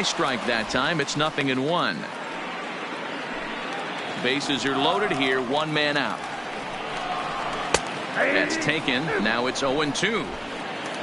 Strike that time. It's 0-1. Bases are loaded here. One man out. That's taken. Now it's 0-2.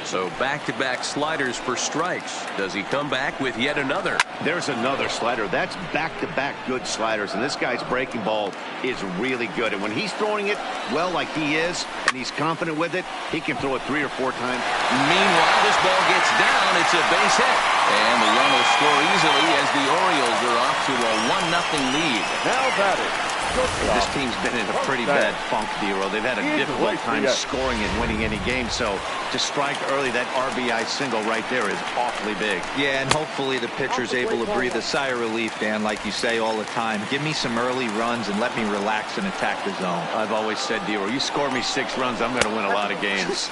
So back-to-back sliders for strikes. Does he come back with yet another? There's another slider. That's back-to-back good sliders, and this guy's breaking ball is really good. And when he's throwing it well like he is, and he's confident with it, he can throw it 3 or 4 times. Meanwhile, this ball gets down. It's a base hit. And the run will score easily as the Orioles are off to a 1-0 lead. Now batting. This team's been in a pretty bad funk, D-Roll. They've had a difficult time scoring and winning any game, so to strike early, that RBI single right there is awfully big. Yeah, and hopefully the pitcher's able to breathe a sigh of relief, Dan, like you say all the time. Give me some early runs and let me relax and attack the zone. I've always said, D-Roll, you score me 6 runs, I'm going to win a lot of games.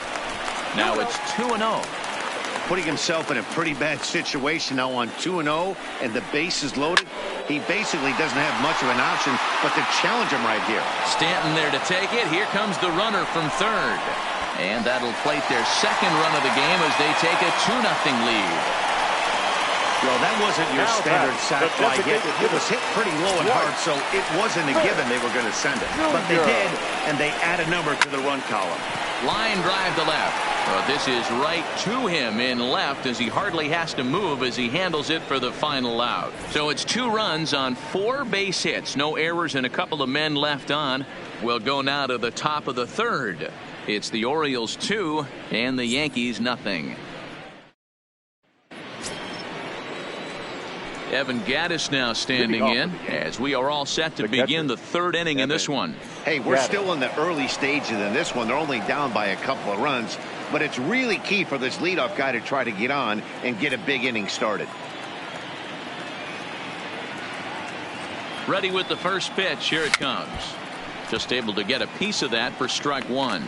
Now it's 2-0. Putting himself in a pretty bad situation now on 2-0, and the base is loaded. He basically doesn't have much of an option but to challenge him right here. Stanton there to take it. Here comes the runner from third. And that'll plate their second run of the game as they take a 2-0 lead. Well, that wasn't your standard sac fly hit. It was hit pretty low and hard, so it wasn't a given they were going to send it. But they did, and they add a number to the run column. Line drive to left. Well, this is right to him in left as he hardly has to move as he handles it for the final out. So it's 2 runs on 4 base hits. No errors and a couple of men left on. We'll go now to the top of the third. It's the Orioles 2 and the Yankees 0. Evan Gattis now standing in as we are all set to begin the 3rd inning in this one. Hey, we're still in the early stages in this one. They're only down by a couple of runs, but it's really key for this leadoff guy to try to get on and get a big inning started. Ready with the first pitch. Here it comes. Just able to get a piece of that for strike 1.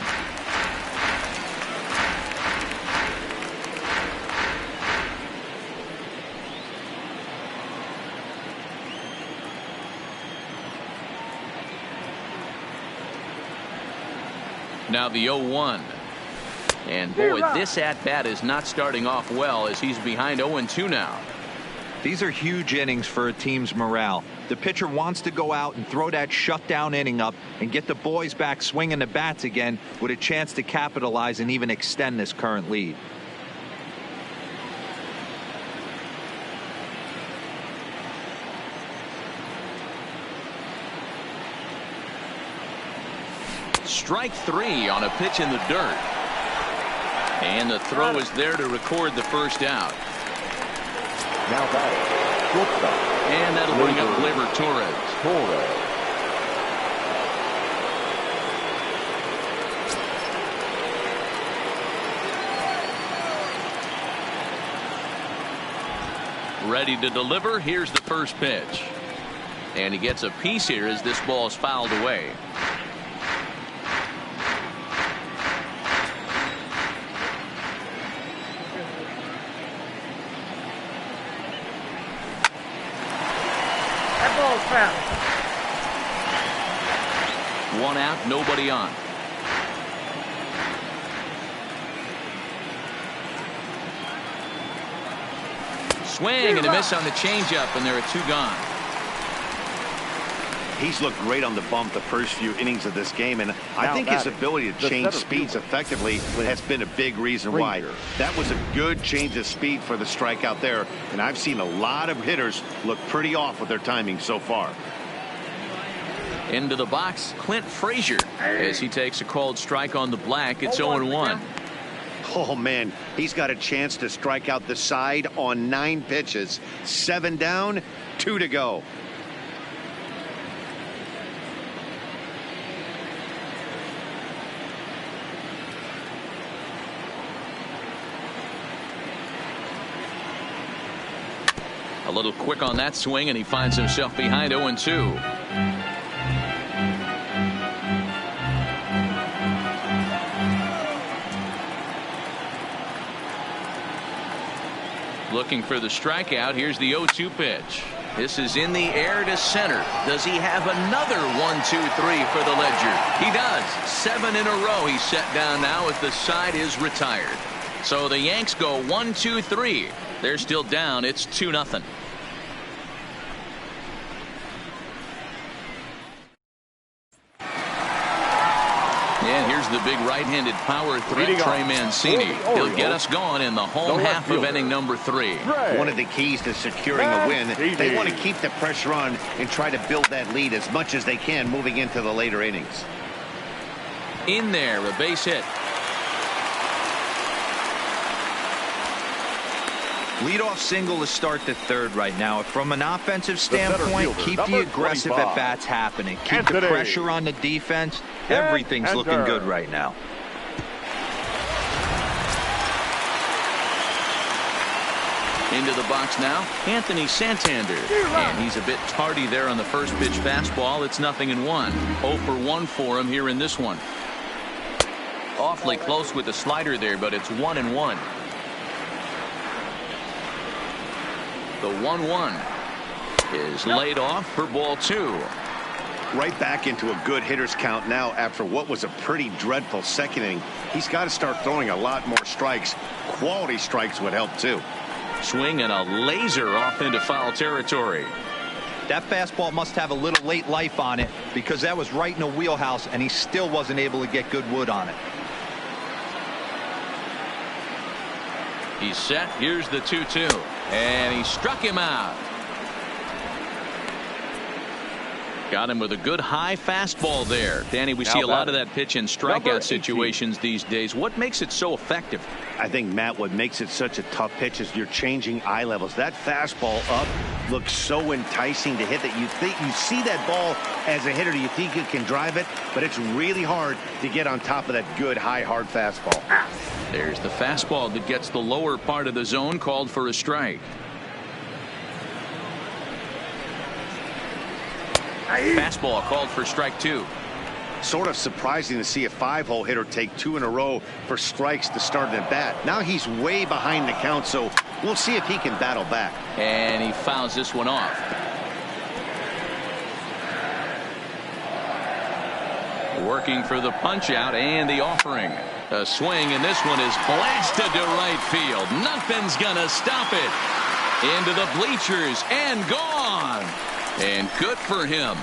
Now the 0-1. And boy, this at-bat is not starting off well as he's behind 0-2 now. These are huge innings for a team's morale. The pitcher wants to go out and throw that shutdown inning up and get the boys back swinging the bats again with a chance to capitalize and even extend this current lead. Strike 3 on a pitch in the dirt. And the throw is there to record the first out. Now batting. And that'll bring up Gleyber Torres. Ready to deliver. Here's the first pitch. And he gets a piece here as this ball is fouled away. One out, nobody on. Swing and a miss on the changeup, and there are 2 gone. He's looked great on the bump the first few innings of this game, and I think his ability to change speeds effectively has been a big reason why. That was a good change of speed for the strikeout there, and I've seen a lot of hitters look pretty off with their timing so far. Into the box, Clint Frazier, as he takes a called strike on the black. It's 0-1. Oh, man, he's got a chance to strike out the side on 9 pitches. 7 down, 2 to go. A little quick on that swing, and he finds himself behind 0-2. Looking for the strikeout. Here's the 0-2 pitch. This is in the air to center. Does he have another 1-2-3 for the Ledger? He does. 7 in a row. He's set down now as the side is retired. So the Yanks go 1-2-3. They're still down. It's 2-0. And here's the big right-handed power threat, Trey Mancini. He'll get us going in the home half of inning number 3. One of the keys to securing a win, they want to keep the pressure on and try to build that lead as much as they can moving into the later innings. In there, a base hit. Leadoff single to start the third right now. From an offensive standpoint, keep the aggressive at-bats happening. Keep the pressure on the defense. Everything's looking good right now. Into the box now, Anthony Santander. And he's a bit tardy there on the first pitch fastball. It's 0-1. 0 for 1 for him here in this one. Awfully close with the slider there, but it's 1-1. The 1-1 is laid off for ball 2. Right back into a good hitter's count now after what was a pretty dreadful second inning. He's got to start throwing a lot more strikes. Quality strikes would help too. Swing and a laser off into foul territory. That fastball must have a little late life on it because that was right in the wheelhouse and he still wasn't able to get good wood on it. He's set. Here's the 2-2. And he struck him out. Got him with a good high fastball there. Danny, we see a lot of that pitch in strikeout situations these days. What makes it so effective? I think, Matt, what makes it such a tough pitch is you're changing eye levels. That fastball up looks so enticing to hit that you think you see that ball as a hitter. You think you can drive it, but it's really hard to get on top of that good high hard fastball. There's the fastball that gets the lower part of the zone, called for a strike. Fastball called for strike 2. Sort of surprising to see a 5-hole hitter take 2 in a row for strikes to start an at bat. Now he's way behind the count, so we'll see if he can battle back. And he fouls this one off. Working for the punch out and the offering. A swing, and this one is blasted to right field. Nothing's gonna stop it. Into the bleachers and gone. And good for him.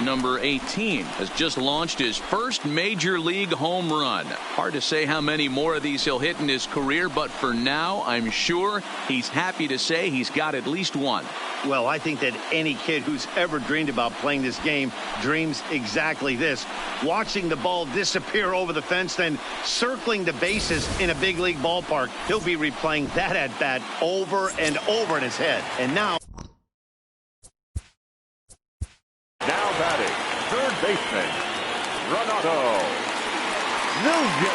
Number 18 has just launched his first major league home run. Hard to say how many more of these he'll hit in his career, but for now, I'm sure he's happy to say he's got at least one. Well, I think that any kid who's ever dreamed about playing this game dreams exactly this. Watching the ball disappear over the fence, then circling the bases in a big league ballpark. He'll be replaying that at bat over and over in his head. And now batting, third baseman, Renato Nunez.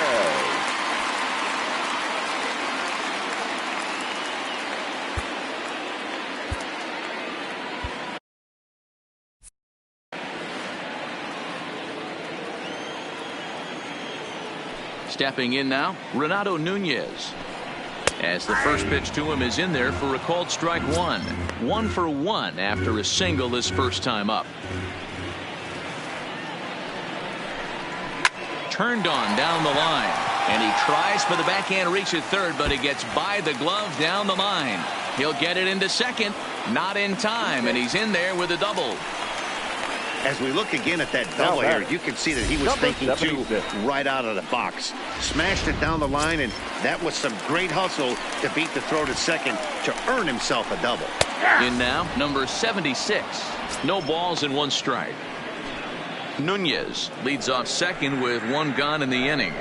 Stepping in now, Renato Nunez. As the first pitch to him is in there for a called strike 1. 1 for 1 after a single this first time up. Turned on down the line, and he tries for the backhand reach at third, but he gets by the glove down the line. He'll get it into second, not in time, and he's in there with a double. As we look again at that double here, you can see that he was thinking too right out of the box. Smashed it down the line, and that was some great hustle to beat the throw to second to earn himself a double. In now, number 76. No balls and 1 strike. Nunez leads off second with 1 gone in the inning.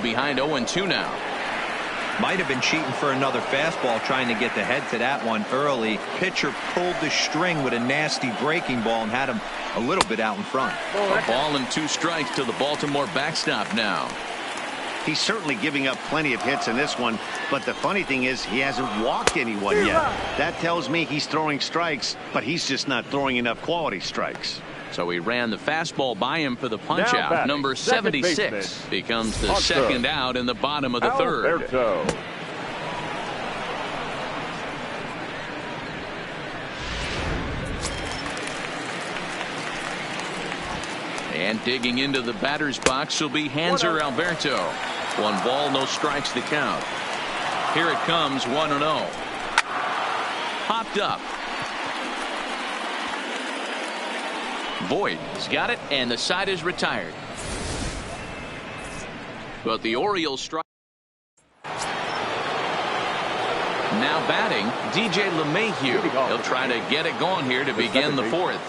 Behind 0-2 now. Might have been cheating for another fastball, trying to get the head to that one early. Pitcher pulled the string with a nasty breaking ball and had him a little bit out in front. A ball and 2 strikes to the Baltimore backstop now. He's certainly giving up plenty of hits in this one, but the funny thing is he hasn't walked anyone yet. That tells me he's throwing strikes, but he's just not throwing enough quality strikes. So he ran the fastball by him for the punch out. Number 76 becomes the second out in the bottom of the third. And digging into the batter's box will be Hanser Alberto. 1 ball, no strikes to count. Here it comes, 1-0. Popped up. Voigt has got it, and the side is retired. But the Orioles strike. Now batting, DJ LeMahieu. He'll try to get it going here to begin the fourth.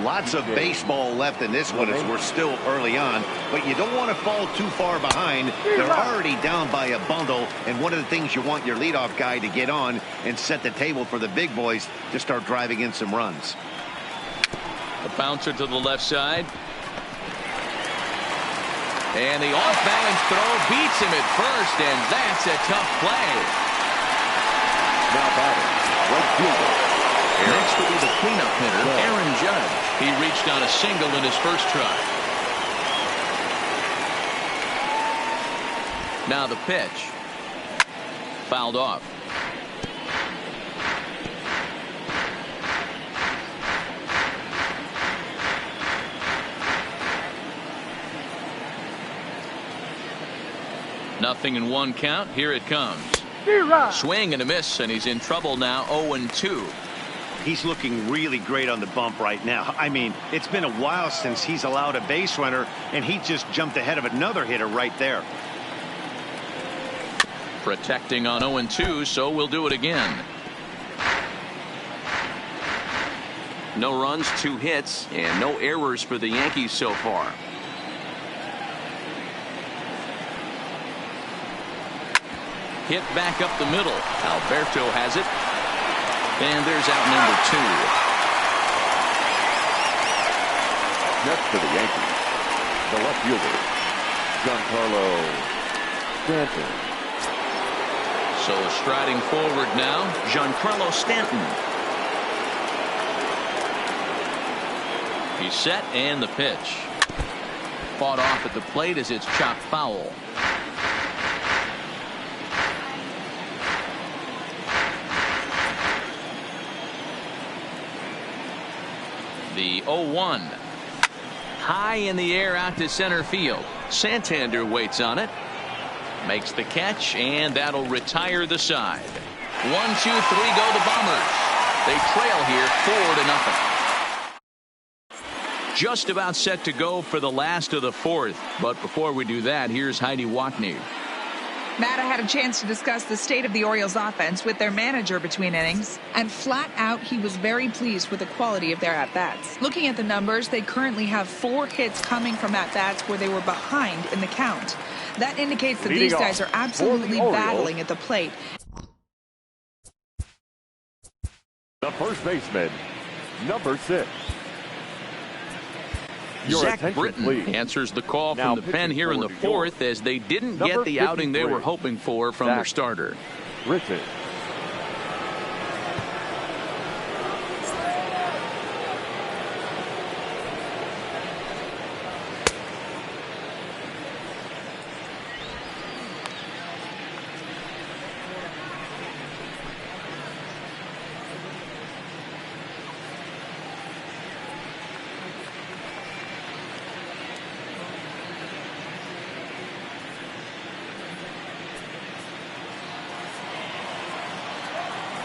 Lots of baseball left in this one as we're still early on, but you don't want to fall too far behind. They're already down by a bundle, and one of the things you want your leadoff guy to get on and set the table for the big boys to start driving in some runs. The bouncer to the left side. And the off-balance throw beats him at first, and that's a tough play. Now batting, right fielder. Next will be the cleanup hitter, Aaron Judge. He reached on a single in his first try. Now the pitch. Fouled off. Nothing in one count. Here it comes. Swing and a miss, and he's in trouble now. 0-2. He's looking really great on the bump right now. I mean, it's been a while since he's allowed a base runner, and he just jumped ahead of another hitter right there. Protecting on 0-2, so we'll do it again. No runs, 2 hits, and no errors for the Yankees so far. Hit back up the middle. Alberto has it. And there's out number 2. Next for the Yankees, the left fielder, Giancarlo Stanton. So striding forward now, Giancarlo Stanton. He's set, and the pitch. Fought off at the plate as it's chopped foul. The 0-1. High in the air out to center field. Santander waits on it. Makes the catch, and that'll retire the side. 1, 2, 3 go the Bombers. They trail here 4-0. Just about set to go for the last of the fourth. But before we do that, here's Heidi Watney. Matt, I had a chance to discuss the state of the Orioles offense with their manager between innings, and flat out he was very pleased with the quality of their at-bats. Looking at the numbers, they currently have 4 hits coming from at-bats where they were behind in the count. That indicates that these guys are absolutely battling at the plate. The first baseman, number 6. Zach Britton answers the call from the pen here in the fourth as they didn't get the outing they were hoping for from their starter. Britton.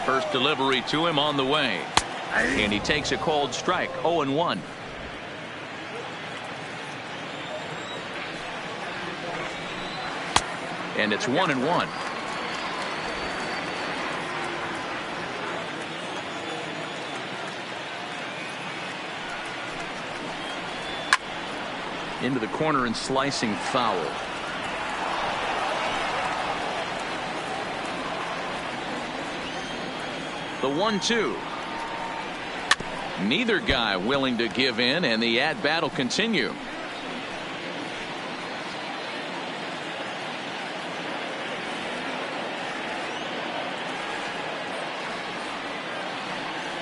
First delivery to him on the way. And he takes a cold strike. 0-1. And it's 1-1. Into the corner and slicing foul. The 1-2. Neither guy willing to give in, and the at-bat will continue.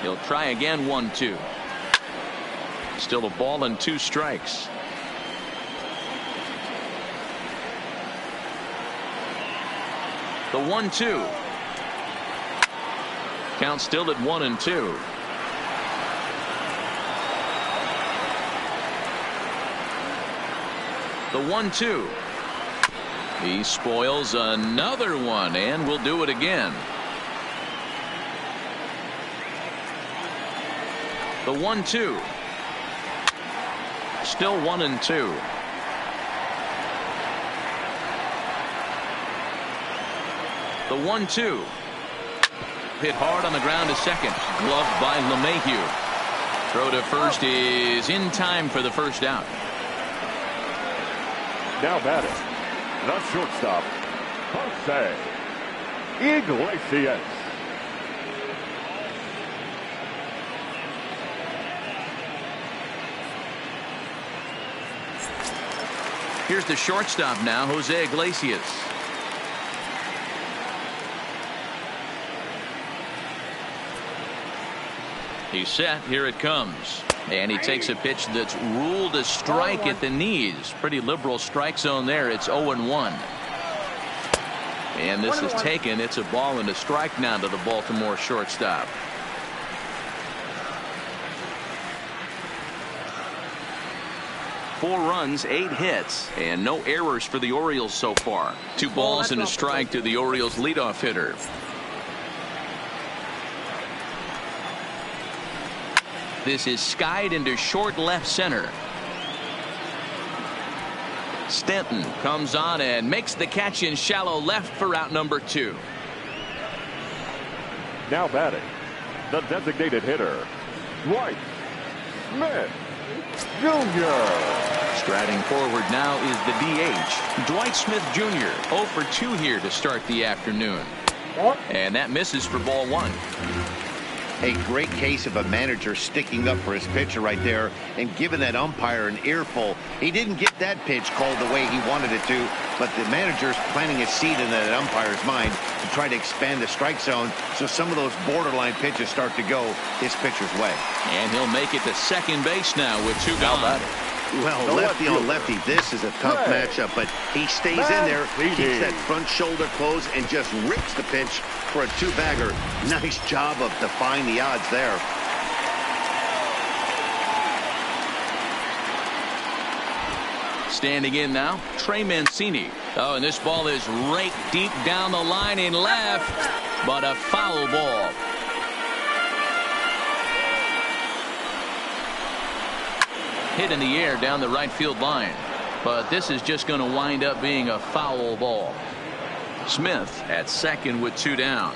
He'll try again. 1-2. Still a ball and 2 strikes. The 1-2. Count still at 1-2. The 1-2. He spoils another one, and will do it again. The 1-2. Still 1-2. The 1-2. Hit hard on the ground to second. Gloved by LeMahieu. Throw to first is in time for the first out. Now batting, the shortstop, Jose Iglesias. Here's the shortstop now, Jose Iglesias. He's set. Here it comes. And he takes a pitch that's ruled a strike at the knees. Pretty liberal strike zone there. It's 0-1. And this is taken. It's a ball and a strike now to the Baltimore shortstop. Four runs, 8 hits, and no errors for the Orioles so far. 2 balls and a strike to the Orioles leadoff hitter. This is skied into short left center. Stanton comes on and makes the catch in shallow left for out number 2. Now batting, the designated hitter, Dwight Smith Jr. Striding forward now is the DH, Dwight Smith Jr. 0 for 2 here to start the afternoon. And that misses for ball 1. A great case of a manager sticking up for his pitcher right there and giving that umpire an earful. He didn't get that pitch called the way he wanted it to, but the manager's planting a seed in that umpire's mind to try to expand the strike zone so some of those borderline pitches start to go his pitcher's way. And he'll make it to second base now with 2 gone. Well, lefty on lefty, this is a tough matchup, but he stays in there, keeps that front shoulder closed, and just rips the pitch for a 2-bagger. Nice job of defying the odds there. Standing in now, Trey Mancini. Oh, and this ball is raked deep down the line in left, but a foul ball. Hit in the air down the right field line, but this is just going to wind up being a foul ball. Smith at second with 2 down.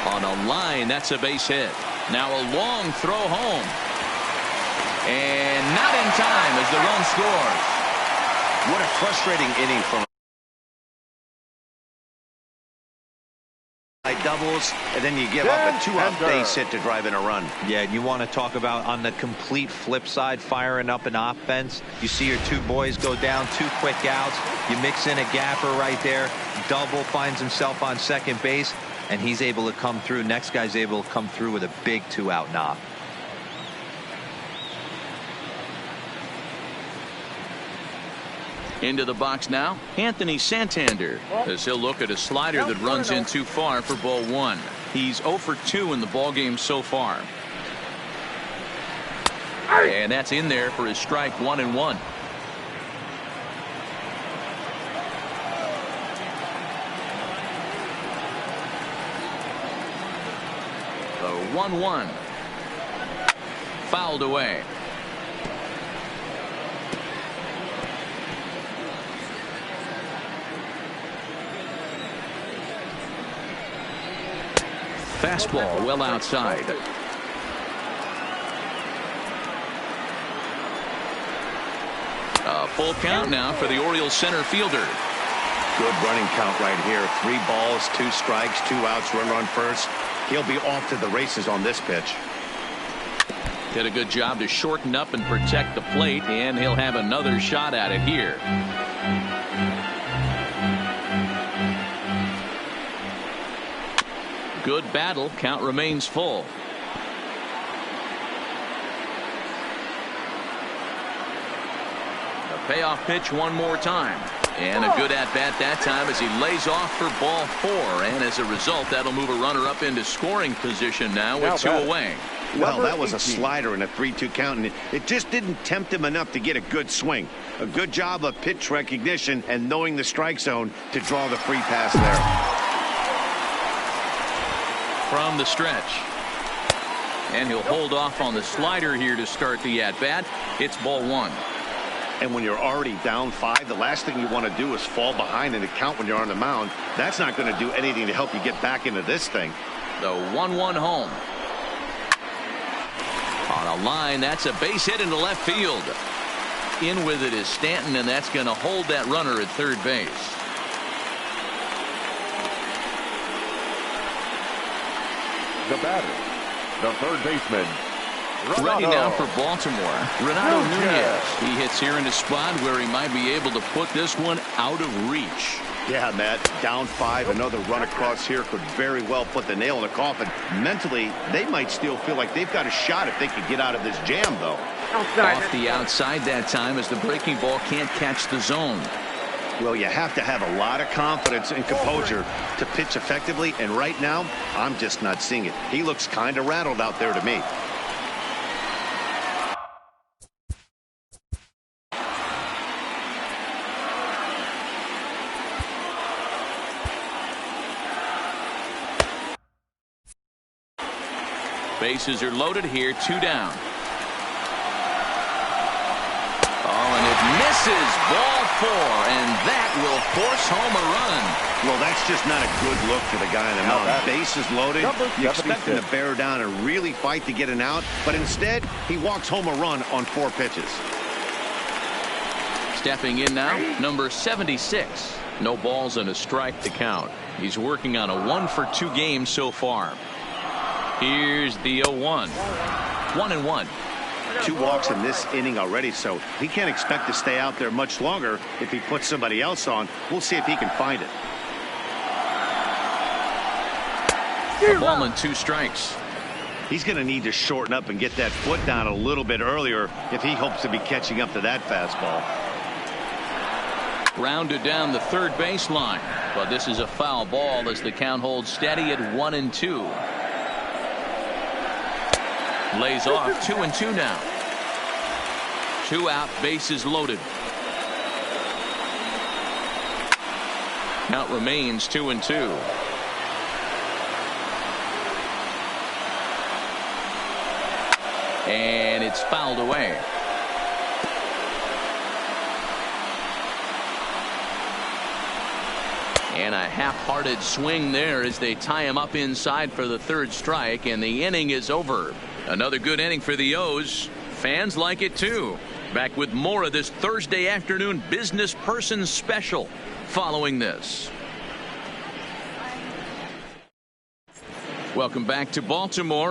On a line, that's a base hit. Now a long throw home, and not in time as the run scores. What a frustrating inning from doubles, and then you give up a 2-out base hit to drive in a run. Yeah, you want to talk about on the complete flip side, firing up an offense. You see your 2 boys go down, 2 quick outs. You mix in a gapper right there. Double finds himself on second base, and he's able to come through. Next guy's able to come through with a big 2-out knock. Into the box now, Anthony Santander, as he'll look at a slider that runs in too far for ball 1. He's 0 for 2 in the ballgame so far. And that's in there for his strike 1-1. The 1-1. Fouled away. Fastball well outside. A full count now for the Orioles center fielder. Good running count right here. 3 balls, 2 strikes, 2 outs, runner on first. He'll be off to the races on this pitch. Did a good job to shorten up and protect the plate, and he'll have another shot at it here. Good battle. Count remains full. A payoff pitch one more time. And a good at-bat that time as he lays off for ball 4. And as a result, that'll move a runner up into scoring position now with 2 away. Well, that was a slider in a 3-2 count, and it just didn't tempt him enough to get a good swing. A good job of pitch recognition and knowing the strike zone to draw the free pass there. From the stretch. And he'll hold off on the slider here to start the at-bat. It's ball 1. And when you're already down 5, the last thing you want to do is fall behind in the count when you're on the mound. That's not going to do anything to help you get back into this thing. The 1-1 home. On a line, that's a base hit into left field. In with it is Stanton, and that's going to hold that runner at third base. The batter, the third baseman, ready now for Baltimore, Renato Nunez. He hits here in a spot where he might be able to put this one out of reach. Yeah, Matt, down 5, another run across here could very well put the nail in the coffin. Mentally, they might still feel like they've got a shot if they could get out of this jam, though. Off the outside that time as the breaking ball can't catch the zone. Well, you have to have a lot of confidence and composure to pitch effectively, and right now, I'm just not seeing it. He looks kind of rattled out there to me. Bases are loaded here, 2 down. Oh, and it misses, ball 4, and that will force home a run. Well, that's just not a good look for the guy on the mound. Bases loaded, you expect him to bear down and really fight to get an out, but instead, he walks home a run on 4 pitches. Stepping in now, number 76. No balls and a strike to count. He's working on a 1-for-2 game so far. Here's the 0-1. 1-1. 2 walks in this inning already, so he can't expect to stay out there much longer if he puts somebody else on. We'll see if he can find it. A ball and 2 strikes. He's going to need to shorten up and get that foot down a little bit earlier if he hopes to be catching up to that fastball. Rounded down the third baseline, but this is a foul ball as the count holds steady at 1-2. Lays off 2-2 now. 2 out, bases loaded. Count remains 2-2. And it's fouled away. And a half-hearted swing there as they tie him up inside for the 3rd strike, and the inning is over. Another good inning for the O's. Fans like it too. Back with more of this Thursday afternoon Business Person Special following this. Welcome back to Baltimore.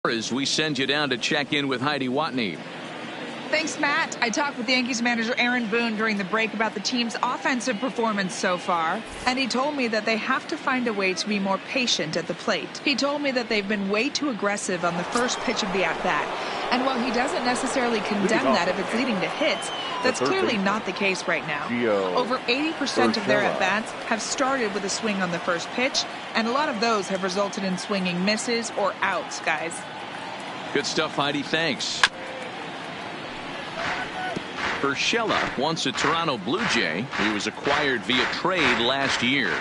As we send you down to check in with Heidi Watney. Thanks, Matt. I talked with Yankees manager Aaron Boone during the break about the team's offensive performance so far, and he told me that they have to find a way to be more patient at the plate. He told me that they've been way too aggressive on the first pitch of the at-bat, and while he doesn't necessarily condemn that if it's leading to hits, that's clearly not the case right now. Over 80% of their at-bats have started with a swing on the first pitch, and a lot of those have resulted in swinging misses or outs, guys. Good stuff, Heidi. Thanks. Urshela, once a Toronto Blue Jay, he was acquired via trade last year.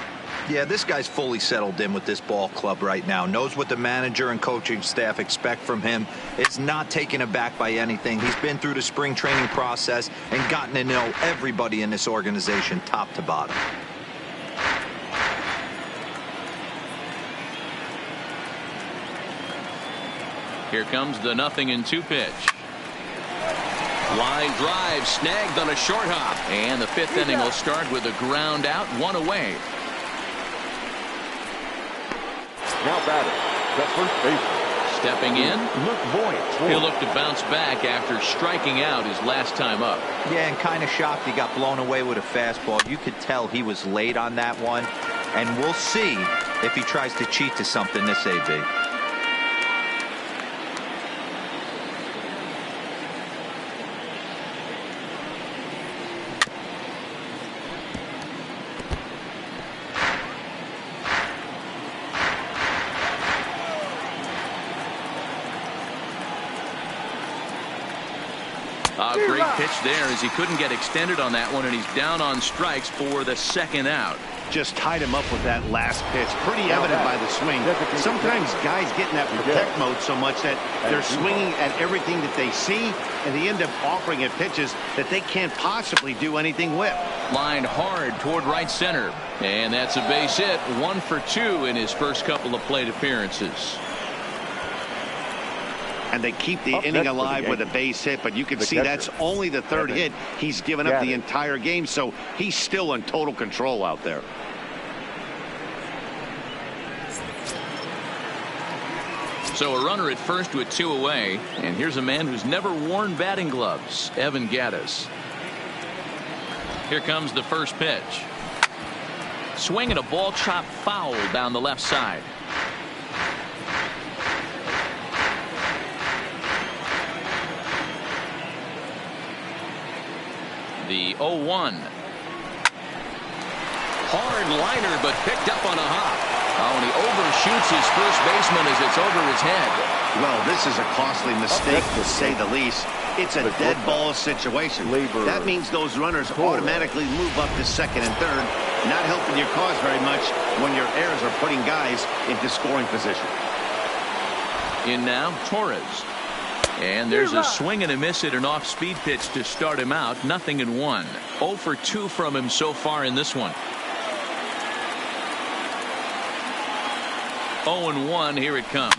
Yeah, this guy's fully settled in with this ball club right now. Knows what the manager and coaching staff expect from him. Is not taken aback by anything. He's been through the spring training process and gotten to know everybody in this organization top to bottom. Here comes the 0-2 pitch. Line drive snagged on a short hop, and the fifth inning will start with a ground out, one away. Now batting, the first baseman. Stepping in, Luke Voigt. He'll look to bounce back after striking out his last time up. Yeah, and kind of shocked he got blown away with a fastball. You could tell he was late on that one, and we'll see if he tries to cheat to something this AB. A great pitch there as he couldn't get extended on that one, and he's down on strikes for the second out. Just tied him up with that last pitch. Pretty evident by the swing. Sometimes guys get in that protect mode so much that they're swinging at everything that they see, and they end up offering at pitches that they can't possibly do anything with. Lined hard toward right center, and that's a base hit. 1 for 2 in his first couple of plate appearances. And they keep the inning alive with a base hit, but you can see that's only the third hit. He's given up the entire game, so he's still in total control out there. So a runner at first with 2 away, and here's a man who's never worn batting gloves, Evan Gattis. Here comes the first pitch. Swing and a ball chop foul down the left side. The 0-1. Hard liner, but picked up on a hop. Oh, and he overshoots his first baseman as it's over his head. Well, this is a costly mistake, to say the least. It's a dead ball situation. That means those runners automatically move up to second and third, not helping your cause very much when your errors are putting guys into scoring position. In now, Torres. And there's a swing and a miss at an off-speed pitch to start him out. 0-1. 0 for 2 from him so far in this one. 0-1. Here it comes.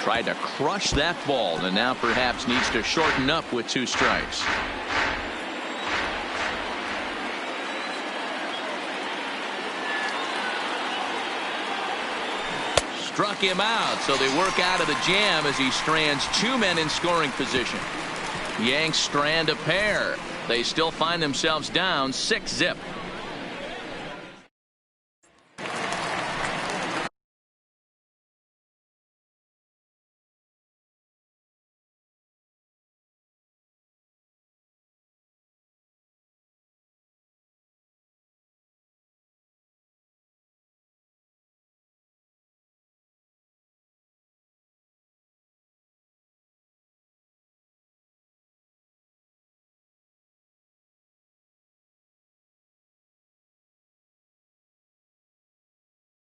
Tried to crush that ball, and now perhaps needs to shorten up with 2 strikes. Struck him out, so they work out of the jam as he strands 2 men in scoring position. Yanks strand a pair. They still find themselves down 6-zip.